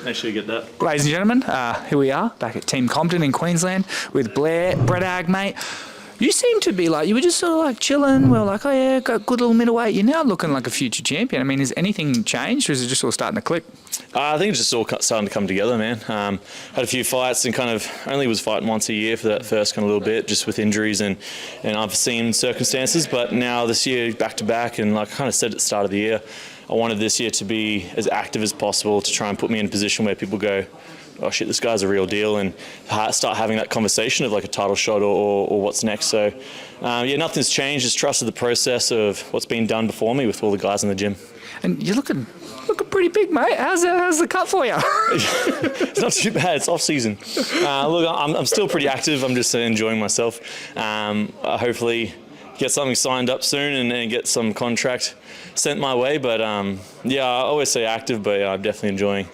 Make sure you get that. Ladies and gentlemen, here we are back at Team Compton in Queensland with Blair Bretag, mate. You seem to be like, you were just sort of like chilling. We were like, oh yeah, got good little middleweight. You're now looking like a future champion. I mean, has anything changed or is it just all starting to click? I think it's just all starting to come together, man. Had a few fights and kind of only was fighting once a year for that first kind of little bit, just with injuries and unforeseen circumstances. But now this year, back to back, and like I kind of said at the start of the year, I wanted this year to be as active as possible to try and put me in a position where people go, oh shit, this guy's a real deal, and start having that conversation of like a title shot or what's next. So yeah, nothing's changed. Just trusted the process of what's been done before me with all the guys in the gym. And you're looking pretty big, mate. How's the cut for you? It's not too bad. It's off season. Look, I'm still pretty active. I'm just enjoying myself. Hopefully get something signed up soon and get some contract sent my way. But yeah, I always say active, but yeah, I'm definitely enjoying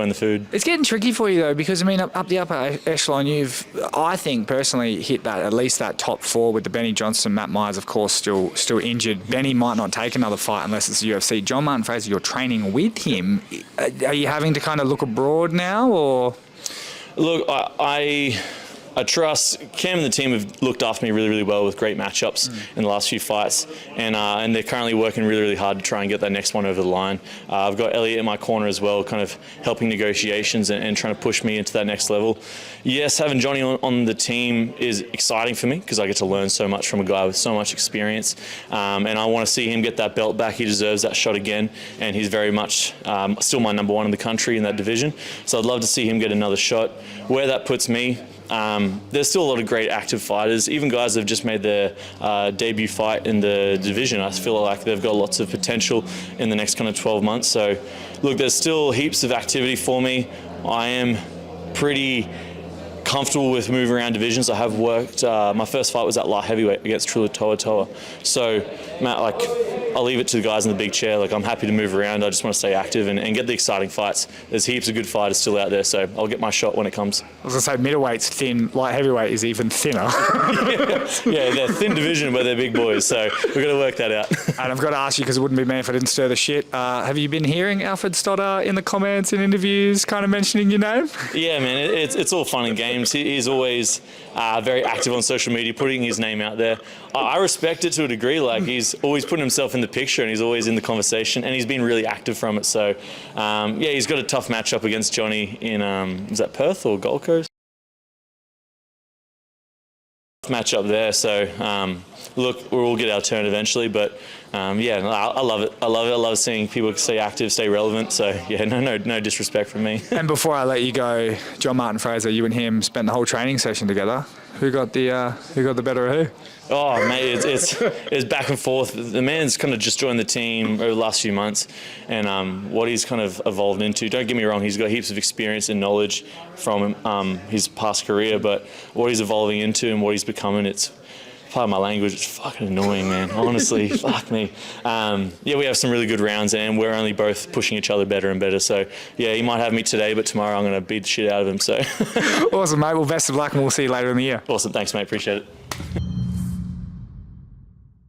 the food. It's getting tricky for you though, because I mean, up the upper echelon, you've, I think personally, hit that at least that top four with the Benny Johnson, Matt Myers, of course, still injured. Benny might not take another fight unless it's the UFC. John Martin Fraser, you're training with him. Are you having to kind of look abroad now, or? Look, I trust Cam and the team have looked after me really, really well with great matchups in the last few fights, and they're currently working really, really hard to try and get that next one over the line. I've got Elliot in my corner as well, kind of helping negotiations and trying to push me into that next level. Yes, having Johnny on the team is exciting for me because I get to learn so much from a guy with so much experience, and I want to see him get that belt back. He deserves that shot again, and he's very much still my number one in the country in that division. So I'd love to see him get another shot. Where that puts me, there's still a lot of great active fighters, even guys that have just made their debut fight in the division. I feel like they've got lots of potential in the next kind of 12 months. So look, there's still heaps of activity for me. I am pretty comfortable with moving around divisions. I have worked, my first fight was at light heavyweight against Trula Toa. So Matt, like, I'll leave it to the guys in the big chair. Like, I'm happy to move around. I just want to stay active and get the exciting fights. There's heaps of good fighters still out there, so I'll get my shot when it comes. I was going to say, middleweight's thin, light heavyweight is even thinner. Yeah, they're thin division, but they're big boys, so we've got to work that out. And I've got to ask you, because it wouldn't be me if I didn't stir the shit, have you been hearing Alfred Stoddart in the comments and interviews kind of mentioning your name? Yeah, man, it's all fun and games. He's always very active on social media, putting his name out there. I respect it to a degree. Like, he's always putting himself in the picture and he's always in the conversation, and he's been really active from it. So yeah, he's got a tough matchup against Johnny in was that Perth or Gold Coast? Matchup there. So look, we'll all get our turn eventually, but yeah, I love it. I love seeing people stay active, stay relevant. So yeah, no disrespect from me. And before I let you go, John Martin Fraser, you and him spent the whole training session together. Who got the better of who? Oh mate, it's back and forth. The man's kind of just joined the team over the last few months, and what he's kind of evolved into. Don't get me wrong, he's got heaps of experience and knowledge from his past career, but what he's evolving into and what he's becoming, it's, part of my language, it's fucking annoying, man. Honestly, fuck me. Yeah, we have some really good rounds, and we're only both pushing each other better and better. So yeah, he might have me today, but tomorrow I'm going to beat the shit out of him. So awesome, mate. Well, best of luck, and we'll see you later in the year. Awesome, thanks, mate. Appreciate it.